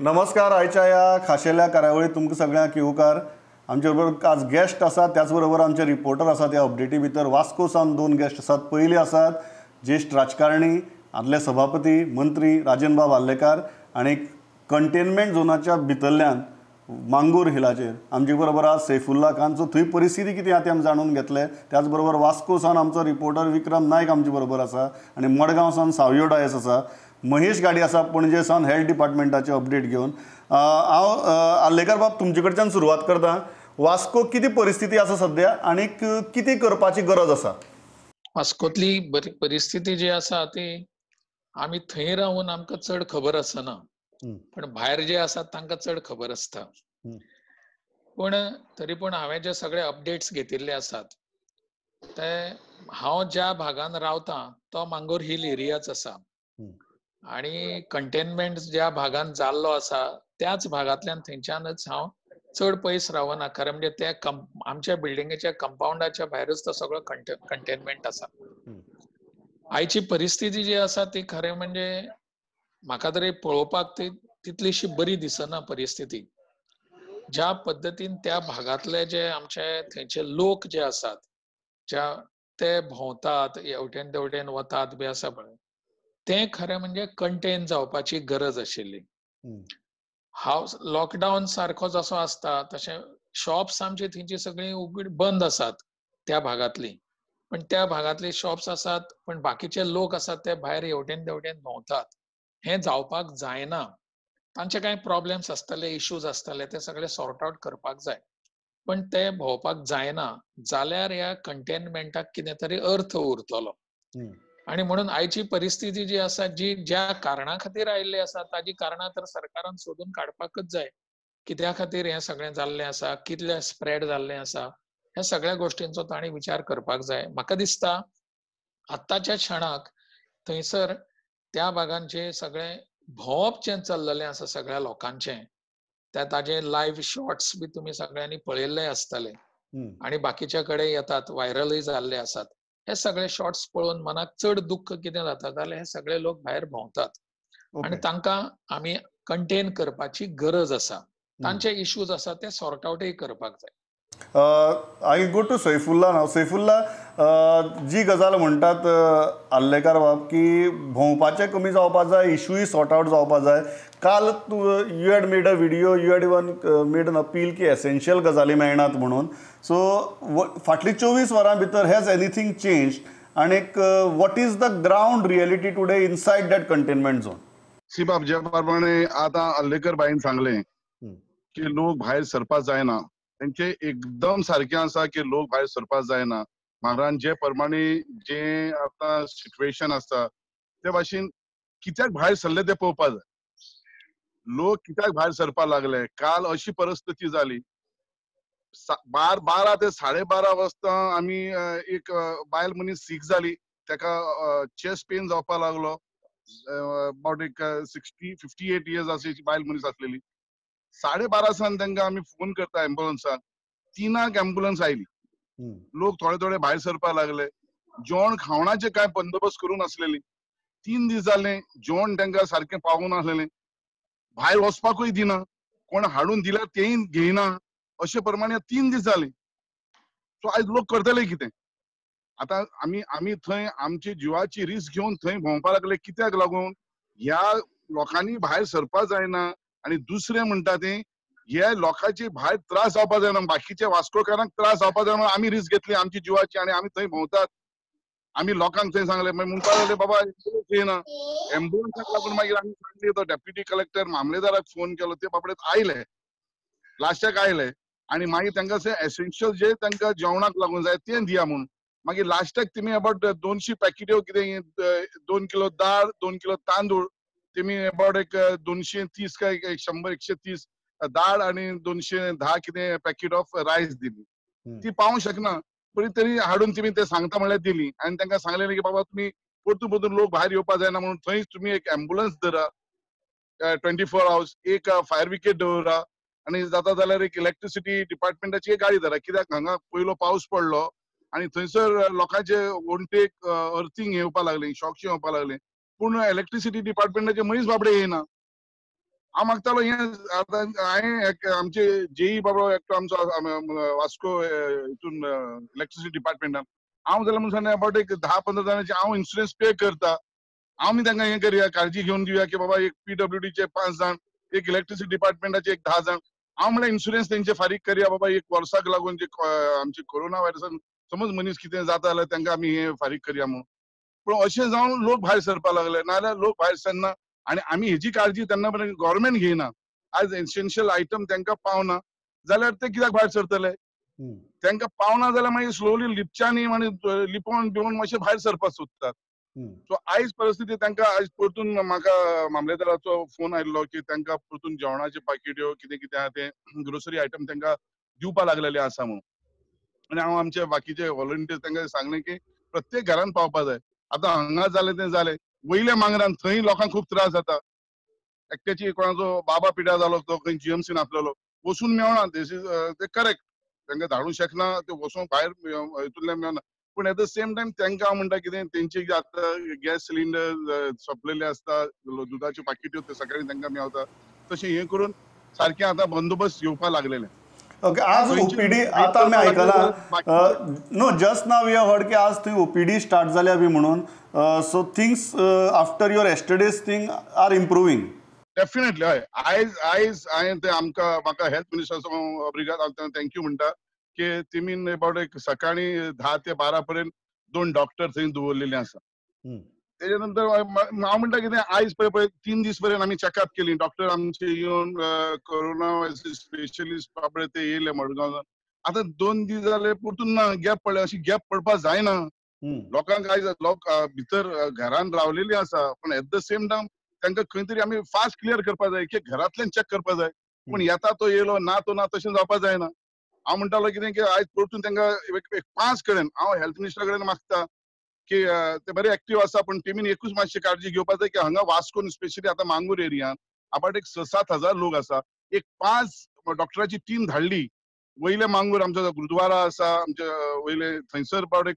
नमस्कार. आयच्या ह्या खाशेल्या कार्यावळीत तुमकां सगळ्यांक येवकार. आमचे बरोबर आज गेस्ट आसात, त्याच बरोबर आमचे रिपोर्टर आसात. ह्या अपडेटी भितर वास्को सावन 2 गेस्ट आसात. पयले आसात ज्येष्ठ राजकारणी, आदले सभापती मंत्री राजनबाब आर्लेकर आणि कंटेनमेंट झोनाच्या भितरल्यान मांगूर हिलाचेर आमचे बरोबर आज सैफुल्ला खान. सो थंय परिस्थिती कितें आसा तें आमी जाणून घेतले. त्याच बरोबर वास्को सावन आमचो रिपोर्टर विक्रम नायक आमचे बरोबर आसा आणि मडगांव सावन सावयो डायस आसा. महेश गाडी आसा पणजे सावन हेल्थ डिपार्टमेंटाचे अपडेट घेवन. हांव आर्लेकर बाब तुमचे कडच्यान सुरवात करता. वास्को कितें परिस्थिती आसा सध्या आणि कितें करपाची गरज आसा? वास्कोतली परिस्थिती जी आसा ती आमी थंय रावन आमकां चड खबर आसना, पण भायर जे आसात तांकां चड खबर आसता. पण तरी पूण हांवें जे सगळे अपडेट्स घेतिल्ले आसात ते हांव ज्या भागान रावतां तो मांगूर हिल एरियाच आसा आणि कंटेनमेंट ज्या भागान जाल्लो आसा त्याच भागांतल्यान थंयच्यानच हांव चड पयस रावना. खरें म्हणजे ते आमच्या बिल्डिंगेच्या कंपाऊंडाच्या भायरच तो सगळो कंटेनमेंट आसा. आयची परिस्थिती जी आसा ती खरें म्हणजे म्हाका तरी पळोवपाक ती तितलीशी बरी दिसना परिस्थिती. ज्या पद्दतीन त्या भागांतले जे आमचे थंयचे लोक जे आसात, ज्या ते भोंवतात, हेवटेन तेवटेन वतात बी आसा पळय, ते खरें म्हणजे कंटेन जावपाची गरज आशिल्ली. लॉकडावन सारको जसो आसता तशें शॉप्स आमची थंयची सगळी बंद आसात त्या भागांतली. पण त्या भागांतले शॉप्स आसात पण बाकीचे लोक आसात ते भायर हेवटेन तेवटेन भोंवतात. हें जावपाक जायना. तांचे कांय प्रॉब्लेम्स आसतले, इश्यूज आसतले, ते सगळे सॉर्ट आउट करपाक जाय. पण ते भोंवपाक जायना जाल्यार ह्या कंटेनमेंटाक कितें तरी अर्थ उरतलो. आणि म्हणून आयची परिस्थिती जी आसा, जी ज्या कारणा खातीर आयिल्ली आसा ताजी कारणां तर सरकारान सोदून काडपाकच जाय. कित्या खातीर हें सगळें जाल्लें आसा, कितलें स्प्रेड जाल्लें आसा, ह्या सगळ्या गोश्टींचो तांणी विचार करपाक जाय. म्हाका दिसता आत्ताच्या क्षणाक थंयसर त्या भागांचे सगळें भोंवप जें चल्ललें आसा सगळ्या लोकांचें, ताजे लायव्ह शॉट्स बी तुमी सगळ्यांनी पळयल्ले आसतले आणि बाकीच्या कडेन येतात, व्हायरलय जाल्ले आसात. हे सगळे शॉट्स पळोवन मनाक चड दुख्ख कितें जाता जाल्यार हे सगळे लोक भायर भोंवतात आणि तांकां आमी कंटेन करपाची गरज आसा. तांचे इश्यूज आसा ते सॉर्ट आउटय करपाक जाय. आय गो टू सैफुल्ला नाव. सैफुल्ला, जी गजाल म्हणटात आर्लेकर बाब की भोंवपाचें कमी जावपाक जाय, इश्यूय सॉर्ट आउट जावपाक जाय. काल you had made a video, you had even made an appeal की एसेन्शियल गजाली मेळनात म्हणून. सो फाटली 24 वरां भितर हॅज एनीथींग चेंज आणि what is the ground reality today inside that containment zone? सी बाब, ज्या प्रमाणे आता आर्लेकर बाईन सांगलें की लोक भायर सरपाक जायना, तेंचे एकदम सारकें आसा की लोक भायर सरपाक जायना. म्हारान जे प्रमाणे जे आतां सिच्युएशन आसा ते भाशेन कित्याक भायर सरले ते पळोवपाक जाय. लोक कित्याक भायर सरपाक लागले? काल अशी परिस्थिती जाली, 12 ते 12:30 वाजता आमी एक बायल मनीस सीक जाली, तेका चेस्ट पेन जावपाक लागलो. अबाउट एक 58 इयर्स अशी बायल मनीस आसलेली. 12:30 सान तांकां आमी फोन करता एम्ब्युलन्साक. 3 एम्ब्युलन्स आयली. लोक थोडे भायर सरपाक लागले. जेवण खावणाचे काय बंदोबस्त करून आसलेली. 3 दीस जाले जेवण तांकां सारकें पावूंक नासलेलें. भायर वचपाकूय दिना, कोण हाडून दिल्यार तेय घेयना, अशे प्रमाणे 3 दीस जाले. सो आयज लोक करतले कितें? आतां आमी थंय आमची जिवाची रिस्क घेवन थंय भोंवपाक लागले. कित्याक लागून? ह्या लोकांनी भायर सरपाक जायना आणि दुसरें म्हणटा तें ह्या लोकांचे भायर त्रास जावपाक जायना, बाकीच्या वास्कोकारांक त्रास जावपाक जायना म्हणून आमी रिस्क घेतली आमची जिवाची आणि आमी थंय भोंवतात. आमी लोकांक थंय सांगलें, मागीर म्हणपाक लागले बाबा येना. एम्ब्युलन्साक लागून मागीर आमी सांगलें, तो डेप्युटी कलेक्टर मामलेदाराक फोन केलो, ते बाबडे आयले, लास्टाक आयले आणि मागीर तांकां एसेन्शियल जे तांकां जेवणाक लागून जाय तें दिया म्हणून. मागीर लास्टाक तेमी अबाउट 200 पॅकेट्यो कितें 2 किलो दाळ, 2 किलो तांदूळ, तेमी अबाउट एक 230 काय 100-130 दाळ आणि 210 कितें पॅकेट ऑफ रायस दिली. ती पावूंक शकना, तरी हाडून तेमी ते सांगता म्हणल्यार दिली आणि तांकां सांगलेलें की बाबा तुमी परतून लोक भायर येवपाक जायना म्हणून थंयच तुमी एक एम्ब्युलन्स धरा 24 आवर्स, एक फायर ब्रिगेड दवरा आणि जाता जाल्यार एक इलेक्ट्रिसिटी डिपार्टमेंटाची एक गाडी धरा. कित्याक हांगा पयलो पावस पडलो आणि थंयसर लोकांचे वणटेक अर्थींग येवपाक लागलें, शॉक्स येवपाक लागलें, पूण इलेक्ट्रिसिटी डिपार्टमेंटाचे मनीस बाबडे येयना. हांव मागतालो हे आतां हांवें आमचे जेई बाबा एकटो आमचो वास्को हितून इलेक्ट्रिसिटी डिपार्टमेंटान हांव जाल्यार म्हणून सांगलें अबावट एक 10-15 जाणांचे हांव इन्शुरन्स पे करता. आमी तांकां हें करया, काळजी घेवन दिवया की बाबा एक PWDचे 5 जाण, एक इलेक्ट्रिसिटी डिपार्टमेंटाचे एक 10 जाण. हांव म्हणल्यार इन्शुरन्स तेंचे फारीक करया बाबा एक वर्साक लागून जे आमचे कोरोना व्हायरसान समज मनीस कितें जाता जाल्यार तांकां आमी हें फारीक करया म्हणून. पूण अशें जावन लोक भायर सरपाक लागले, नाजाल्यार लोक भायर सरना आनी आमी हेजी काळजी तेन्ना पर्यंत गव्हर्नमेंट घेयना. आज एसेन्शियल आयटम तांकां पावना जाल्यार ते कित्याक भायर सरतले? तांकां पावना जाल्यार मागीर स्लोली लिपच्यांनी आनी लिपोवन बिवोन मातशें भायर सरपाक सोदतात. सो आयज परिस्थिती तांकां आयज परतून म्हाका मामलेदाराचो फोन आयिल्लो की तांकां परतून जेवणाच्यो पाकिट्यो कितें कितें आहा तें ग्रोसरी आयटम तांकां दिवपा लागलेले आसा म्हणून. आनी हांव आमचे बाकीचे व्हॉलंटियर्स तांकां सांगलें की प्रत्येक घरान पावपा जाय. आतां हांगा जालें तें जालें, वयल्या मांगरान थंय लोकांक खूब त्रास जाता. एकट्याची कोणाचो बाबा पिड्यार जालो तो खंय GMCन आसलेलो, वचून मेळना, दिस इज ते करेक्ट, तांकां धाडूंक शकना, ते वचून भायर हितूंतल्यान मेळना. पूण एट द सेम टायम तांकां हांव म्हणटा कितें तेंचे आतां गॅस सिलिंडर सोंपलेले आसता, दुधाच्यो पाकिट्यो ते सकाळीं तांकां मेळता, तशें हें करून सारकें आतां बंदोबस्त येवपा लागलेले. ओके, आज ओपीडी आता आमी आयकलां no just now we have heard की आज थंय ओपीडी स्टार्ट जाल्या बी म्हणून. So things after your yesterday's thing are improving. Definitely हय. आयज हांवें ते म्हाका हेल्थ मिनिस्टराचो ओब्रिगाद थँक्यू म्हणटा की तेमीन अबावट एक सकाळीं 10 ते 12 पर्यंत 2 डॉक्टर थंय दवरलेले आसा. तेजे नंतर हांव म्हणटा कितें आयज पळय 3 दीस पर्यंत आमी चॅकअप केली, डॉक्टर आमचे येवन कोरोना स्पेशलिस्ट बाबडे ते येयले मडगांवान. आतां 2 दीस जाले परतून ना, गॅप पडले. अशी गॅप पडपा जायना. लोकांक आयज लोक भितर घरान रावलेली आसा, पूण एट द सेम टायम तांकां खंय तरी आमी फास्ट क्लियर करपा जाय, एक घरांतल्यान चॅक करपा जाय. पूण येता तो येयलो, ना तो ना, तशें जावपा जायना. हांव म्हणटालो कितें की आयज परतून तांकां एक 5 कडेन हांव हेल्थ मिनिस्टरा कडेन मागता की ते बरे एक्टिव्ह आसा, पण तेमीन एकूच मातशी काळजी घेवपा जाय की हांगा वास्कोन स्पेशली आतां मांगूर एरियान अबावट एक 6-7 हजार लोक आसा. एक 5 डॉक्टराची टीम धाडली. वयले मांगूर आमचो गुरुद्वारा आसा, आमचे वयले थंयसर अबावट एक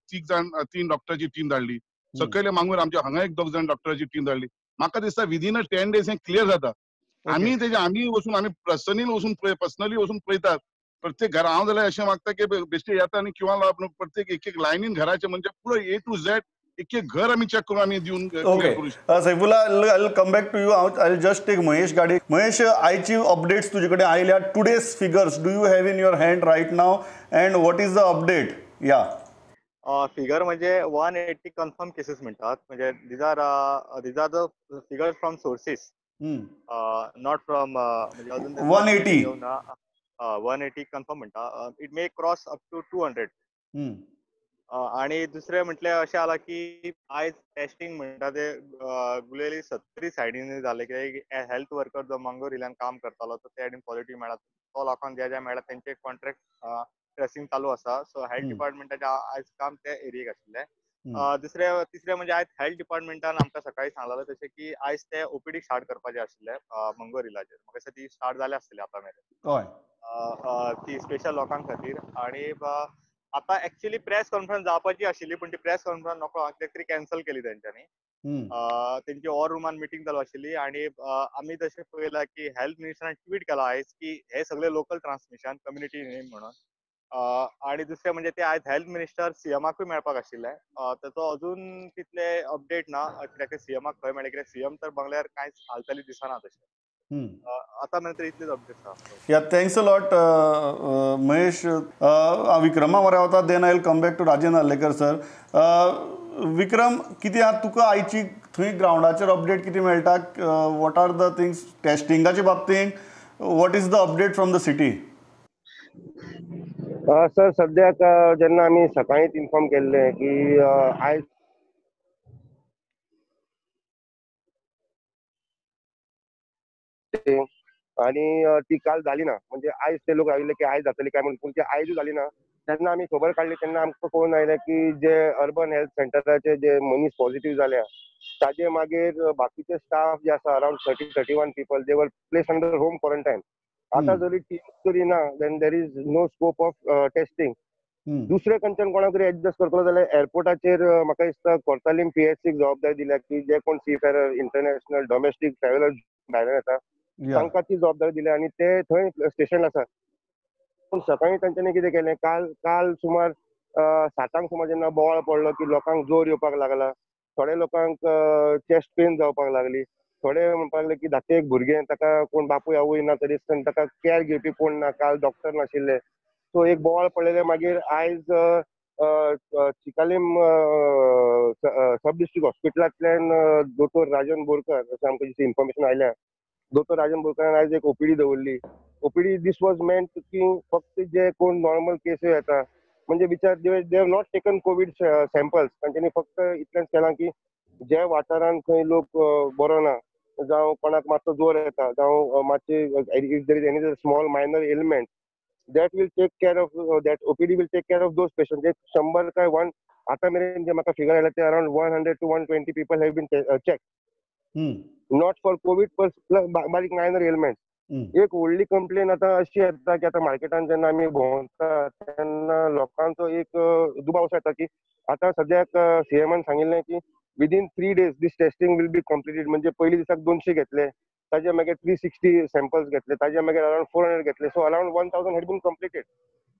3 डॉक्टराची टीम धाडली. सकयले मांगूर आमचे हांगा एक 2 जाण डॉक्टराची टीम धाडली. म्हाका दिसता विदीन 10 डेज हें क्लियर जाता. आमी वचून आमी पर्सनली वचून पळयतात. प्रत्येक घरा हांव जाल्यार अशें मागता की बेश्टे येता आनी क्यूआर प्रत्येक एक लायनीन घराचे म्हणजे पुरो A to Z एक घर आमी चॅक करून आमी दिवन okay Saifullah, I will come back to you. I will just take Mahesh Gade. Mahesh, आयची अपडेट्स तुजे कडेन आयल्या. Today's figures do you have in your hand right now and what is the update? या फिगर म्हणजे 180 कन्फर्म केसेस म्हणतात. म्हणजे these are the figures from sources, not from म्हणजे अजून 180 180 कन्फर्म म्हणटा. It may cross up to 200. आणि दुसरे म्हटल्यार अशें आला की आयज टेस्टिंग म्हणटा ते गुलेली 37 सायडीन जाले, कित्याक हेल्थ वर्कर जो मांगूर इल्यान काम करतालो तो त्या सायडीन पॉझिटिव्ह मेळ्ळा. तो लोकांक ज्या मेळ्ळा तेंचे कॉन्ट्रॅक्ट ट्रेसिंग चालू आसा. सो हेल्थ डिपार्टमेंटाचे आयज काम त्या एरियेक आशिल्लें. तिसरे म्हणजे आयज हेल्थ डिपार्टमेंटान आमकां सकाळी सांगलें तशें की आयज ते ओपीडी स्टार्ट करपाचे आशिल्ले मंगोर इलाचेर. म्हाका दिसता ती स्टार्ट जाले आसतली आतां मेरेन, ती स्पेशल लोकां खातीर. आणि आतां एक्चुअली प्रेस कॉन्फरन्स जावपाची आशिल्ली, पूण ती प्रेस कॉन्फरन्स नको कित्याक तरी कॅन्सल केली तेंच्यांनी. तेंची वॉर रूमान मिटींग चालू आशिल्ली आणि आमी तशें पळयलां की हेल्थ मिनिस्टरान ट्वीट केला आयज की हे सगळे लोकल ट्रान्समिशन कम्युनिटी नेम म्हणून. आणि दुसरें म्हणजे ते आयज हेल्थ मिनिस्टर सीएमाकूय मेळपाक आशिल्ले. ताचो अजून तितले अपडेट ना कित्याक सीएमाक खंय मेळ्ळे, कित्याक सीएम तर बंगल्यार कांयच हालचाली दिसना तशें. आतां मेरेन इतलेच अपडेट्स आहा. Yeah thanks a lot Mahesh. विक्रमा वरावता, then I will come back to Rajendra Narlekar sir. Vikram, कितें आतां तुका आयची थंय ग्रावंडाचेर अपडेट कितें मेळटा? वॉट आर द थिंग्स टेस्टिंगाचे बाबतींत? What is the update from the city? Sir, सद्याक जेन्ना आमी सकाळींच इन्फॉर्म केल्लें की आयज आणि ती काल जाली ना, म्हणजे आयज ते लोक आयिल्ले की आयज जातली काय म्हणून, पूण ती आयजूय जाली ना. तेन्ना आमी खबर काडली तेन्ना आमकां कळून आयलें की जे अर्बन हेल्थ सेंटराचे जे मनीस पॉझिटिव्ह जाल्या ताजे मागीर बाकीचे स्टाफ जे आसा अरावंड 30-31 पीपल दे वर प्लेस अंडर होम क्वॉरंटायन. आतां जरी टीम जरी ना, then there is no scope of testing. दुसरे खंयच्यान कोणाक तरी एडजस्ट करतलो जाल्यार एअरपोर्टाचेर म्हाका दिसता कोर्तालीम PHCक जबाबदारी दिल्या की जे कोण सीफेरर इंटरनॅशनल डोमेस्टीक ट्रॅव्हलर भायल्यान येता तांकां ती जबाबदारी दिल्या आनी ते थंय स्टेशन आसा. पूण सकाळीं तांच्यांनी कितें केलें, काल सुमार 7 सुमार जेन्ना बोवाळ पडलो की लोकांक जोर येवपाक लागला, थोड्या लोकांक चेस्ट पेन जावपाक लागली, थोडे म्हणपाक लागले की धाकटें एक भुरगें, ताका कोण बापूय आवय ना, तरी आसतना ताका केअर घेवपी कोण ना, काल डॉक्टर नाशिल्ले. सो एक बोवाळ पडलेले. मागीर आयज चिकालीम सब डिस्ट्रिक्ट हॉस्पिटलांतल्यान दोतोर राजन बोरकर, अशें आमकां जी इन्फॉर्मेशन आयल्या, दोतोर राजन बोरकारान आयज एक ओपीडी दवरली. ओपीडी दीस वॉज मेंट की फक्त जे कोण नॉर्मल केसी येता, म्हणजे विचार they have not taken Covid samples. तांच्यांनी फक्त इतलेंच केलां की जे वाठारांत खंय लोक बरो ना, जावं कोणाक मातसो जोर येता, जावं मातशी if there is any small minor element, that will take care of that OPD will take care of those patients. एक 100 काय 1 आता मेरेन जे म्हाका फिगर आयला ते around 100 to 120 people have been checked. Not for COVID but बारीक minor element. एक व्हडली कंप्लेन आता अशी येता की आता मार्केटान जेन्ना आमी भोंवता तेन्ना लोकांचो एक दुबाव असो येता की आता सद्याक सीएमान सांगिल्लें की within 3 days this testing will be completed. म्हणजे पयली दिसाक 200 घेतले, ताजे मागीर 360 सॅम्पल्स घेतले, ताजे मागीर अराउंड 400 घेतले. So around 1000 head bin completed.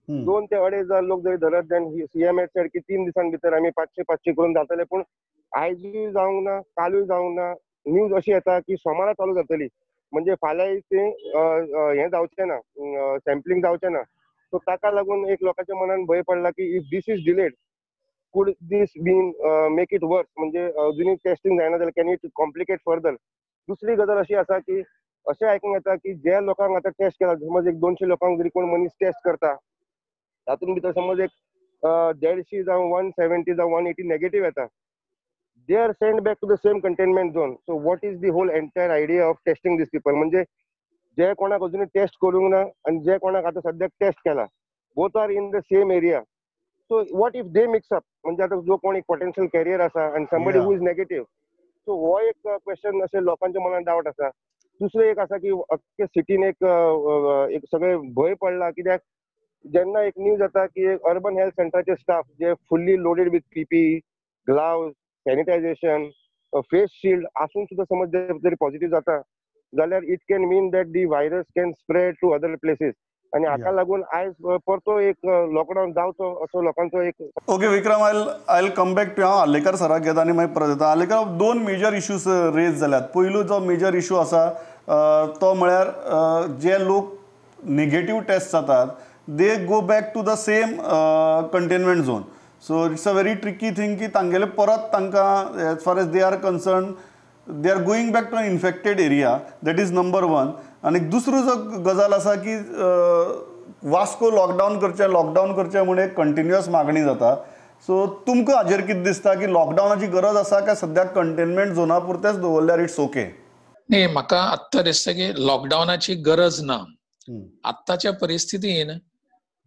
2 ते 2,500 लोक जरी धरत देन सीएम एट सेड की 3 दिसां भितर आमी 500 करून जातले. पूण आयजूय जावंक ना, कालूय जावंक ना. न्यूज अशी येता की सोमारा चालू जातली, म्हणजे फाल्यां ते हें जावचें ना, सॅम्पलिंग जावचें ना. सो ताका लागून एक लोकांच्या मनान भंय पडला की if this is delayed could this been make it worse, म्हणजे अजुनूय टेस्टिंग जायना जाल्यार कॅन इट कॉम्प्लिकेट फर्दर. दुसरी गजाल अशी आसा की अशें आयकूंक येता की जे लोकांक आतां टेस्ट केला, समज एक 200 लोकांक जरी कोण मनीस टेस्ट करता, तातूंत भितर समज एक 150 जावं 170 जावं 180 नेगेटीव येता, they are send back to the same containment zone. So what is the whole entire idea of testing these people? म्हणजे जे कोणाक अजुनूय टेस्ट करूंक ना आनी जे कोणाक आतां सद्याक टेस्ट केला, both are in the same area. So what if they mix up? म्हणजे आता जो कोण एक पोटेन्शियल कॅरियर आसा आनी somebody who is negative. So हो एक क्वेश्चन अशें लोकांच्या मनात डावट आसा. दुसरें एक आसा की अख्खे सिटीन एक सगळे भंय पडला, कित्याक जेन्ना एक न्यूज येता की एक अर्बन हेल्थ सेंटराचे स्टाफ जे fully loaded with PPE, gloves, sanitization, face shield आसून सुद्धा समज जरी पॉझिटिव्ह जाता जाल्यार it can mean that the virus can spread to other places. आणि हाका लागून आयज परतो एक लॉकडावन जावचो असो लोकांचो एक. Okay Vikram, I come back to हांव आलेकर सराक घेता आनी मागीर परत येता. आलेकर, 2 मेजर इश्यूज रेज जाल्यात. पयलो जो मेजर इश्यू आसा तो म्हळ्यार जे लोक नेगेटीव टेस्ट जातात they go back to the same containment zone. So it's a very tricky thing की तांगेले परत तांकां as far as they are concern they are going back to an infected area. That is number 1. आनी दुसरो जो गजाल आसा की वास्को लॉकडावन करचें म्हणून एक कंटिन्युअस मागणी जाता. सो तुमकां हाजेर कितें दिसता की लॉकडावनाची गरज आसा काय सद्याक कंटेनमेंट झोना पुरतेच दवरल्यार इट्स ओके? नाही, म्हाका आत्तां दिसता की लॉकडावनाची गरज ना. आत्ताच्या परिस्थितीन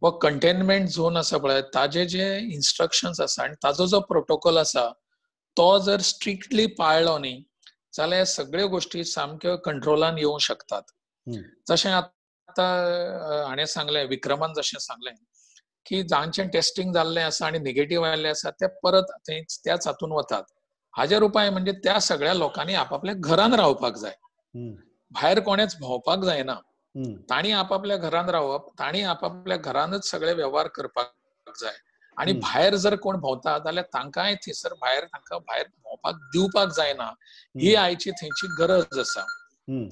वो कंटेनमेंट झोन आसा पळय, ताजे जे इन्स्ट्रक्शन्स आसा आनी ताजो जो प्रोटोकॉल आसा तो जर स्ट्रिक्टली पाळलो न्ही जाल्यार सगळ्यो गोष्टी सामक्यो कंट्रोलान येवंक शकतात. जशें आतां हाणें सांगलें, विक्रमान जशें सांगलें की जांचें टेस्टिंग जाल्लें आसा आनी नेगेटीव आयिल्लें आसा ते परत त्याच हातून वतात. हाजेर उपाय म्हणजे त्या सगळ्या लोकांनी आपापल्या घरान रावपाक जाय. भायर कोणेच भोंवपाक जायना. तांणी आपापल्या घरान रावप, तांणी आपापल्या घरानच सगळे व्यवहार करपाक जाय. आणि भायर जर कोण भोंवता जाल्यार तांकांय थंयसर तांकां भायर भोंवपाक दिवपाक जायना. ही आयची थंयची गरज आसा.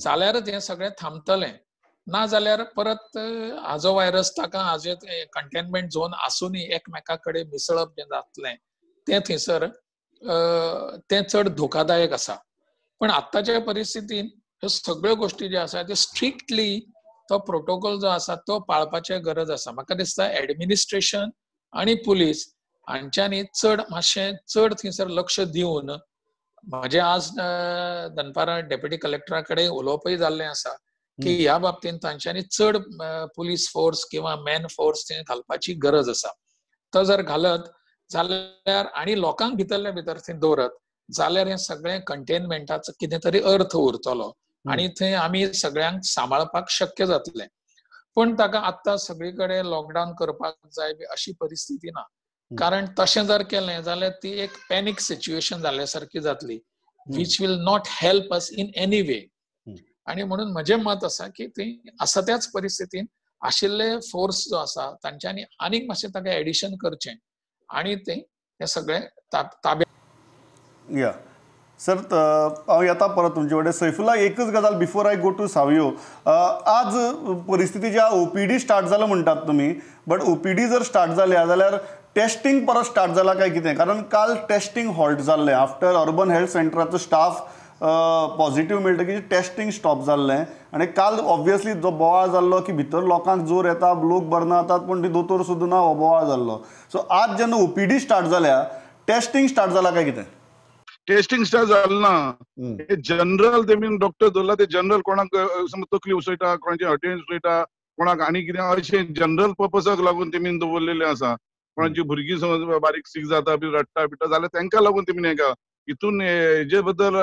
जाल्यारच हें सगळें थांबतलें. ना जाल्यार परत हाजो व्हायरस ताका हाजे कंटेनमेंट झोन आसुनूय एकमेका कडेन मिसळप जें जातलें तें थंयसर तें चड धोकादायक आसा. पण आत्ताच्या परिस्थितीन ह्यो सगळ्यो गोष्टी ज्यो आसा त्यो स्ट्रिक्टली तो प्रोटोकॉल जो आसा तो पाळपाची गरज आसा. म्हाका दिसता एडमिनिस्ट्रेशन आनी पुलीस हांच्यांनी मातशें चड थंयसर लक्ष दिवन, म्हजें आज दनपारां डेप्युटी कलेक्टरा कडेन उलोवपूय जाल्लें आसा की ह्या बाबतींत तांच्यांनी चड पुलीस फोर्स किंवा मॅन फोर्स थंय घालपाची गरज आसा. तो जर घालत जाल्यार आनी लोकांक भितरल्या भितर थंय दवरत जाल्यार हें सगळें कंटेनमेंटाचो कितें तरी अर्थ उरतलो आनी थंय आमी सगळ्यांक सांबाळपाक शक्य जातलें. पण ताका आत्तां सगळी कडेन लॉकडावन करपाक जाय अशी परिस्थिती ना. कारण तशें जर केलें जाल्यार ती एक पॅनीक सिच्युएशन जाल्ल्या सारकी जातली, which will not help us in any way. आणि म्हणून म्हजें मत आसा की ती आसा त्याच परिस्थितीन आशिल्ले फोर्स जो आसा तांच्यांनी आनीक मातशें ताका एडिशन करचें आणि ते हे सगळे ताब्यात. या सर हांव येता परत तुमचे कडेन. सैफुल्ला, एकच गजाल बिफोर आय गो टू सावयो. आज परिस्थिती जी OPD स्टार्ट जालो म्हणटात तुमी, बट OPD जर स्टार्ट जाल्या जाल्यार टेस्टिंग परत स्टार्ट जाला काय कितें? कारण काल टेस्टिंग हॉल्ट जाल्लें आफ्टर अर्बन हेल्थ सेंटराचो स्टाफ पॉझिटिव्ह मेळटकीर टेस्टिंग स्टॉप जाल्लें. आनी काल ऑब्वियसली जो बोवाळ जाल्लो की भितर लोकांक जोर येता, लोक बरना जातात, पूण ती दोतोर सुद्दां ना, हो बोवाळ जाल्लो. सो आज जेन्ना OPD स्टार्ट जाल्या, टेस्टिंग स्टार्ट जाला काय कितें? टेस्टिंग स्टार्ट जालें ना. जनरल तेमी डॉक्टर धरला, ते जनरल कोणाक समज तकली उसयता, कोणाची हॉटेल उसयता, कोणाक आनी कितें अशें जनरल पर्पजाक लागून तेमी दवरलेले आसा. कोणाची भुरगीं समज बारीक सीक जाता बी, रडटा बिडटा जाल्यार तांकां लागून तेमी हेका हितून हेजे बद्दल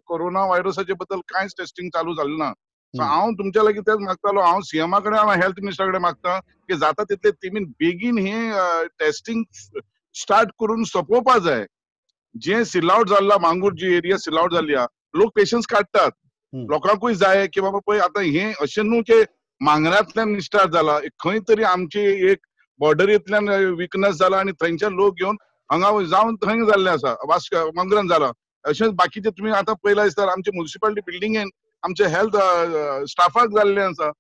कोरोना व्हायरसाचे बद्दल कांयच टेस्टिंग चालू जालें ना. सो हांव तुमच्या लागीं तेच मागतालो, हांव सीएमा कडेन, हांव हेल्थ मिनिस्टरा कडेन मागता की जाता तितले तेमी बेगीन हे टेस्टिंग स्टार्ट करून सोंपोवपा जाय. जे सील आउट जाल्ला, मांगूर जी एरिया सील आउट जाल्ली आहा, लोक पेशन्स काडटात. लोकांकूय जाय की बाबा पळय आतां हे अशें न्हू की मांगरांतल्यान स्टार्ट जाला, खंय तरी आमची एक बॉर्डरींतल्यान विकनस जाला आनी थंयच्यान लोक घेवन हांगा जावन थंय जाल्ले आसा, मांगरान जाला. अशेंच बाकीचे तुमी आतां पळयला दिसता आमचे म्युनिसिपालिटी बिल्डिंगेन आमचे हेल्थ स्टाफाक जाल्ले आसा,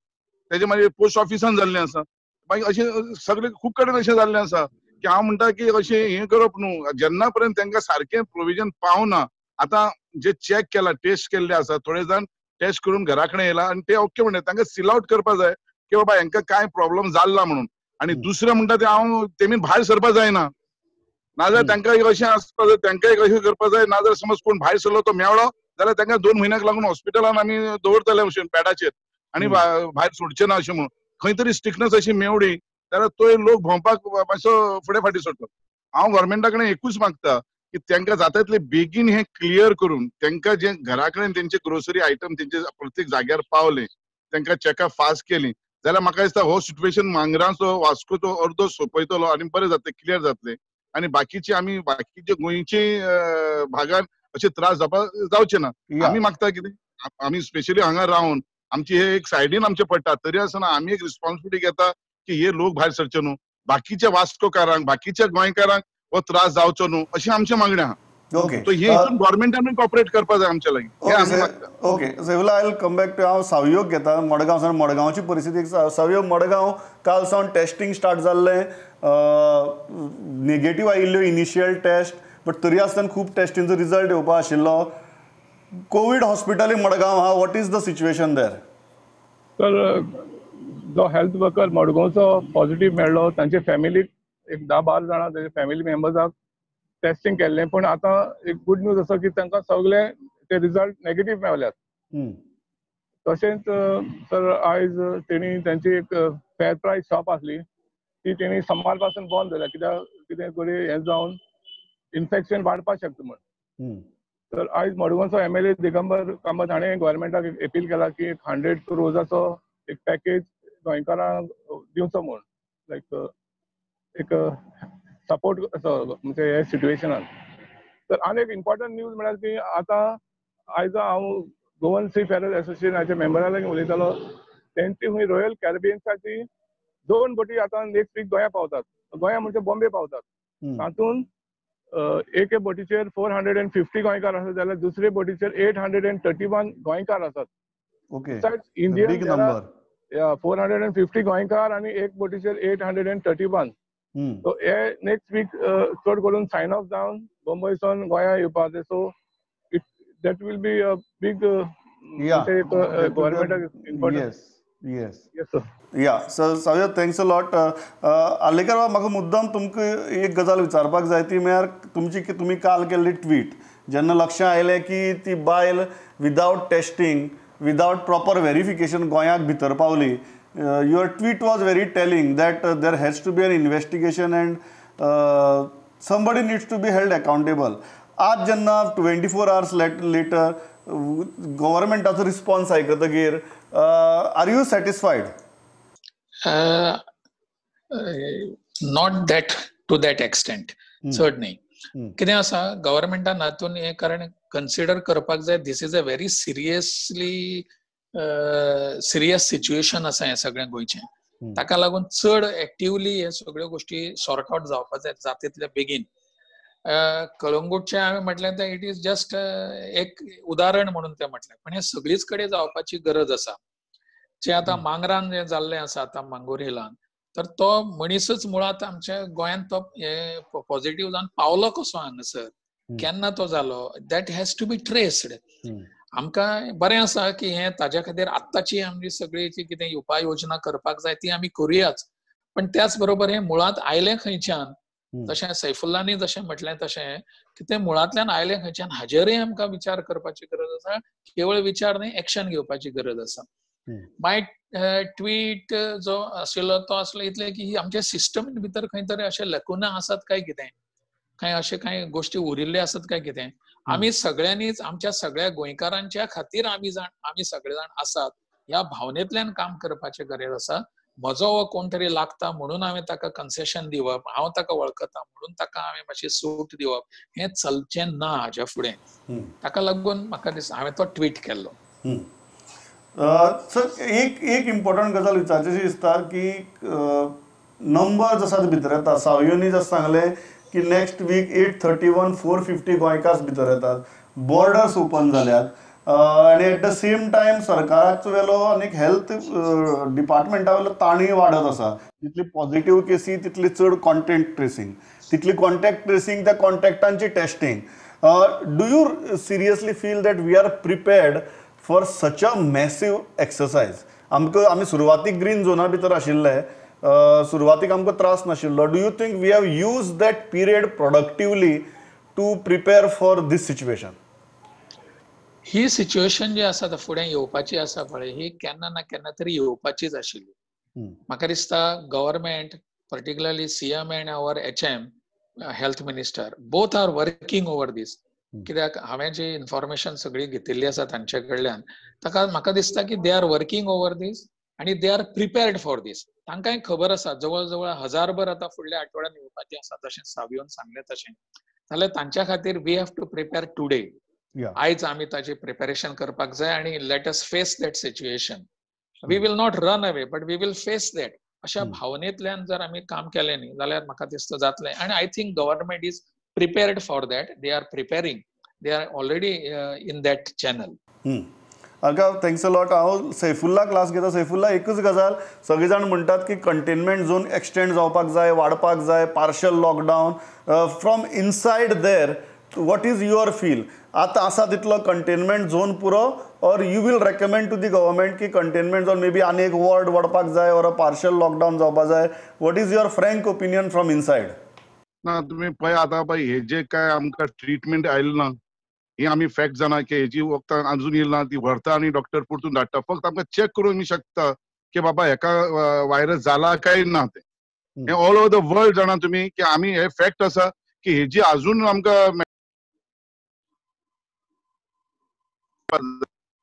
तेजे मागीर पोस्ट ऑफिसान जाल्ले आसा, मागीर अशें सगळे खूब कडेन अशें जाल्लें आसा की हांव म्हणटा की अशें हें करप न्हू. जेन्ना पर्यंत तांकां सारकें प्रोविजन पावना, आतां जे चॅक केला, टेस्ट केल्ले आसा, थोडे जाण टेस्ट करून घरा कडेन येयला आनी ते ओके म्हणटा. तांकां सील आउट करपा जाय की बाबा हांकां कांय प्रॉब्लेम जाल्ला म्हणून. आनी दुसरें म्हणटा ते हांव तेमी भायर सरपा जायना, नाजाल्यार तांकां एक अशें आसपा जाय, तांकां एक अशें करपा जाय, नाजाल्यार समज कोण भायर सरलो तो मेवलो जाल्यार तांकां 2 म्हयन्याक लागून हॉस्पिटलान आमी दवरतले अशें बॅडाचेर आनी भायर सोडचे ना अशें म्हणून. खंय तरी स्ट्रिक्टनस अशी मेवडी जाल्यार तो लोक भोंवपाक मातसो फुडें फाटीं सरता. हांव गव्हर्मेंटा कडेन एकूच मागता की तांकां जाता तितले बेगीन हे क्लियर करून तांकां जे घरा कडेन तेंचे ग्रोसरी आयटम तेंचे प्रत्येक जाग्यार पावले, तांकां चॅकअप फास्ट केली जाल्यार म्हाका दिसता हो सिच्युएशन मांगराचो, वास्कोचो अर्दो सोंपयतलो आनी बरें जातलें, क्लियर जातलें. आनी बाकीचे गोंयचे भागान अशे त्रास जावचे ना. आमी मागता कितें, आमी स्पेशली हांगा रावन आमची हे एक सायडीन आमचे पडटा, तरी आसतना आमी एक रिस्पॉन्सिबिलिटी घेता की हे लोक भायर सरचे न्हू, बाकीच्या वास्कोकारांक, बाकीच्या गोंयकारांक हो त्रास जावचो न्हू, अशी आमची मागणी आहा. ओके, हे हितून गव्हर्मेंटानूय कॉपरेट करपा जाय आमच्या लागीं. Okay Saifullah, I will come back to. हांव सावयोक घेता, मडगांव. मडगांवची परिस्थिती सावयो, मडगांव काल सावन टेस्टिंग स्टार्ट जाल्लें, नेगेटीव आयिल्ल्यो इनिशियल टेस्ट, बट तरी आसतना खूब टेस्टींचो रिजल्ट येवपा आशिल्लो. कोवीड हॉस्पिटल इन मडगांव आहा, वॉट इज द सिच्युएशन देर? तर जो हेल्थ वर्कर मडगांवचो पॉझिटिव्ह मेळ्ळो, तांचे फॅमिलीक एक 10-12 जाणां ताचे फॅमिली मेंबर्साक टेस्टिंग केल्लें, पण आतां एक गुड न्यूज आसा की तांकां सगळे ते रिजल्ट नेगेटीव्ह मेळल्यात. तशेंच तर आयज तेणी तांची एक फेर प्रायस शॉप आसली ती तेणी सोमार पासून बंद जाल्या, कित्याक कितें तरी हें जावन इन्फेक्शन वाडपाक शकता म्हण. तर आयज मडगांवचो MLA दिगंबर कामत हाणें गोव्हर्मेंटाक अपील केला की 100 crores एक पॅकेज गोंयकारांक दिवचो म्हूण, लायक एक सपोर्ट म्हणजे हे सिच्युएशनान. तर आनी एक इम्पॉर्टंट न्यूज म्हळ्यार की आतां आयज हांव गोवन सी फेरर एसोसिएशनाच्या मेंबरा लागीं उलयतालो, तेंची खंय रॉयल कॅरिबियन्साची 2 बोटी आतां नेक्स्ट वीक गोंया पावतात. गोंया म्हणजे बॉम्बे पावतात. तातूंत एक बोटीचेर 450 गोंयकार आसात जाल्यार दुसरे बोटीचेर 831 गोंयकार आसात. ओके, इंडियन 450 गोंयकार आनी एक बोटीचेर 831. सो हे नेक्स्ट वीक चड करून सायन ऑफ जावन मुंबयसून गोंया येवपाचे. So that will be a big government importance. Yes sir. So Savya, thanks a lot. Alekar म्हाका मुद्दाम तुमकां एक गजाल विचारपाक जाय ती म्हळ्यार तुमी काल केल्ली ट्वीट, जेन्ना लक्षांत आयलें की ती बायल विदावट टेस्टिंग, विदावट प्रॉपर व्हेरिफिकेशन गोंयाक भितर पावली. Your tweet was very telling that there has to be an investigation and somebody needs to be held accountable. आज जेन्ना 24 hours लेटर गव्हर्मेंटाचो रिस्पॉन्स आयकतकीर are you satisfied? Not that to that extent, चड न्ही. कितें आसा, गव्हर्मेंटान हातून हें कारण कन्सिडर करपाक जाय. This is a very seriously serious situation आसा हें सगळें गोंयचें. ताका लागून चड एक्टिवली हे सगळ्यो गोष्टी सॉर्ट आउट जावपाक जाय जाता तितल्या बेगीन. कळंगूटचें हांवें म्हटलें तें इट इज जस्ट एक उदाहरण म्हणून तें म्हटलें, पण हें सगळीच कडेन जावपाची गरज आसा. जें आतां मांगरान जें जाल्लें आसा आतां मांगूर हिलान, तर तो मनीसच मुळात आमच्या गोंयांत तो पॉझिटिव्ह जावन पावलो कसो हांगासर, केन्ना तो जालो, that has to be traced. आमकां बरें आसा की हें ताज्या खातीर आत्ताची आमची सगळी जी कितें उपाय योजना करपाक जाय ती आमी करुयाच, पण त्याच बरोबर हें मुळात आयलें खंयच्यान, जशें सैफुल्लानी जशें म्हटलें तशें की तें मुळांतल्यान आयलें खंयच्यान हाजेरय आमकां विचार करपाची गरज आसा. केवळ विचार न्हय, एक्शन घेवपाची गरज आसा. माय ट्वीट जो आशिल्लो तो आसलो इतलें की आमच्या सिस्टम भितर खंय तरी अशे लकुना आसात काय कितें, काय अशे कांय गोश्टी उरिल्ले आसात काय कितें. आमी सगळ्यांनीच आमच्या सगळ्या गोंयकारांच्या खातीर आमी सगळे जाण आसात ह्या भावनेंतल्यान काम करपाची गरज आसा. म्हजो हो कोण तरी लागता म्हणून हांवें ताका कन्सेशन दिवप, हांव ताका वळखता म्हणून ताका हांवें मातशी सूट दिवप, हें चलचें ना हाज्या फुडें. ताका लागून म्हाका दिसता हांवें तो ट्वीट केल्लो. सर एक इम्पॉर्टंट गजाल विचारची दिसता की नंबर जसा भितर येता, सावयोनी जसं सांगलें की नेक्स्ट वीक 831 450 गोंयकार्स भितर येतात, बॉर्डर्स ओपन जाल्यात, आनी एट द सेम टायम सरकाराचो वेलो आनी हेल्थ डिपार्टमेंटा वेलो ताणय वाडत आसा. जितली पॉझिटिव्ह केसी तितली चड कॉन्टॅक्ट ट्रेसिंग, तितली कॉन्टॅक्ट ट्रेसिंग त्या कॉन्टॅक्टांची testing. Do you seriously feel that we are prepared for such a massive exercise? आमी सुरवातीक ग्रीन झोना भितर आशिल्ले, सुरवातीक आमकां त्रास नाशिल्लो. Do you think we have use that period productively to prepare for this situation? ही सिच्युएशन जी आसा फुडें येवपाची आसा पळय, ही केन्ना ना केन्ना तरी येवपाचीच आशिल्ली. म्हाका दिसता government, particularly CM and our HM health minister, both are working over this. कित्याक हांवें जी इन्फॉर्मेशन सगळी घेतिल्ली आसा तांचे कडल्यान, ताका म्हाका दिसता की दे आर वर्किंग ओवर दीस आनी दे आर प्रिपेर्ड फॉर दीस. तांकांय खबर आसा जवळ जवळ 1000 आतां फुडल्या आठवड्यान येवपाची आसा, जशें सावयोन सांगलें तशें. जाल्यार तांच्या खातीर we have to prepare today. आयज आमी ताची प्रिपेरेशन करपाक जाय आनी let us face that situation. We will not run away but we will face that. अशा भावनेंतल्यान जर आमी काम केलें न्ही जाल्यार म्हाका दिसता जातलें. आनी I think government is prepared for that. They are preparing, they are already in that channel. Thanks a lot. हांव सैफुल्ला क्लास घेता. सैफुल्ला, एकच गजाल, सगळीं जाण म्हणटात की कंटेनमेंट झोन एक्सटेंड जावपाक जाय, वाडपाक जाय, partial lockdown. From inside there what is your feel? आतां आसा तितलो कंटेनमेंट झोन पुरो, or you will recommend to the government की कंटेनमेंट झोन मे बी आनी एक वॉर्ड वाडपाक जाय, ऑर अ पार्शल लॉकडावन जावपाक जाय? What is your frank opinion from inside? ना, तुम्ही पळय आतां पळय हे जे काय आमकां ट्रिटमेंट आयले ना, ही आमी फॅक्ट जाणा की हेची वखदां अजून येयली ना, ती व्हरता आनी डॉक्टर परतून धाडटा. फक्त आमकां चॅक करूंक शकता की बाबा हेका व्हायरस जाला काय ना ते. हे ऑल ओव्हर द वर्ल्ड जाणा तुम्ही की आमी हे फॅक्ट आसा की हेजी अजून आमकां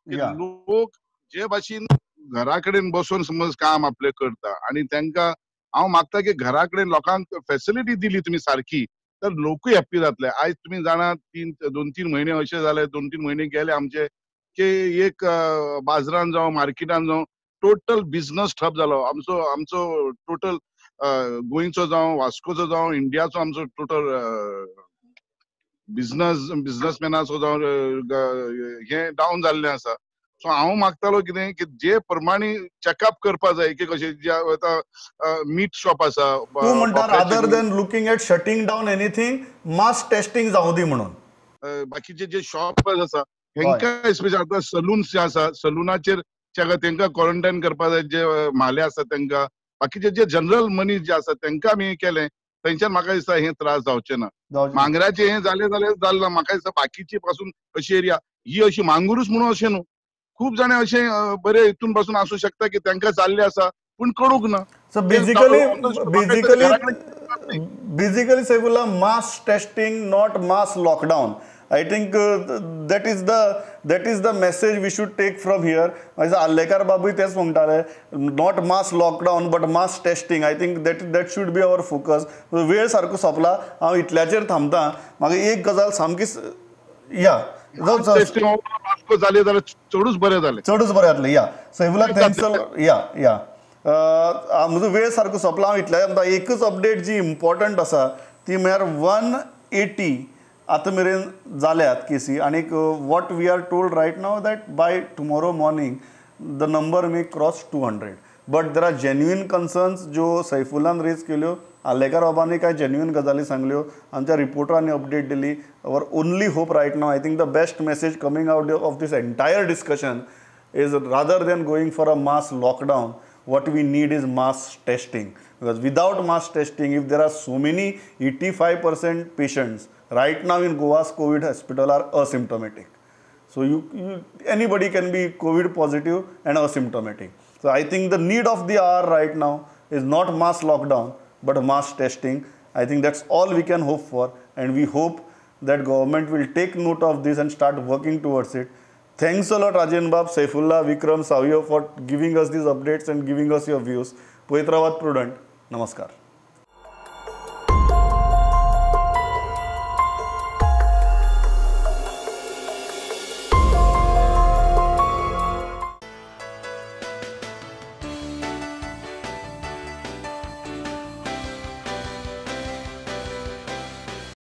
लोक जे भाशेन घरा कडेन बसून समज काम आपले करता आनी तांकां हांव मागता की घरा कडेन लोकांक फॅसिलिटी दिली तुम्ही सारकी तर लोकूय हॅप्पी जातले. आयज तुम्ही जाणा 2-3 म्हयने अशे जाले, 2-3 म्हयने गेले आमचे की एक बाजारान जावं मार्केटान जावं टोटल बिझनस ठप जालो. आमचो टोटल गोंयचो जावं वास्कोचो जावं इंडियाचो आमचो टोटल बिझनसमॅनाचो जावं हे डावन जाल्लें आसा. सो हांव मागतालो कितें की जे प्रमाणे चॅकअप करपा जाय की कशें जे आतां मीट शॉप आसा, तूं म्हणटा rather than looking at shutting down anything, mass testing जावं दी म्हणून. बाकीचे जे शॉप आसा हेंकां स्पेशल आतां सलून्स जे आसा सलूनाचेर तेंकां क्वॉरंटायन करपा जाय. जे म्हाले आसा तेंकां, बाकीचे जे जनरल मनीस जे आसा तेंकां आमी हें केलें, थंयच्यान म्हाका दिसता हे त्रास जावचे ना. मांगराचे हे जाले जाल्यार जाल्ला. म्हाका दिसता बाकीची पासून अशी एरिया ही अशी मांगूरूच म्हणून अशें न्हू, खूब जाणे अशे बरे हितून पासून आसूं शकता की तांकां जाल्ले आसा पूण कळूंक ना. So basically Saifullah, mass testing not mass lockdown. I think that is the message we should take from here. आल्लेकार बाबूय तेच म्हणटाले, not mass lockdown but mass testing. I think that should be our focus. वेळ सारको सोंपला, हांव इतल्याचेर थांबता. म्हाका एक गजाल सामकी या वास्को जाले जाल्यार चडूच बरें जालें. चडूच बरें जातलें. या सैफुल्ला थँक्स या म्हजो वेळ सारको सोंपला. हांव इतल्या एकच अपडेट जी इम्पॉर्टंट आसा ती म्हळ्यार 180 आतां मेरेन जाल्यात केसी आनीक what we are told right now that by tomorrow morning the number may cross 200. But there are genuine concerns ज्यो सैफुल्लान रेज केल्यो, आलेकर बाबांनी कांय जेन्युइन गजाली सांगल्यो, आमच्या रिपोर्टरांनी अपडेट दिली. Our only hope right now, I think the best message coming out of this entire discussion is rather than going for a mass lockdown, what we need is mass testing. Because without mass testing, if there are so many 85% patients right now in Goa's COVID hospital are asymptomatic. So anybody can be COVID positive and asymptomatic. So I think the need of the hour right now is not mass lockdown, but mass testing. I think that's all we can hope for, and we hope that government will take note of this and start working towards it. Thanks a lot, Rajen Bab, Saifullah, Vikram, Savio for giving us these updates and giving us your views. Poitravat Prudent, Namaskar.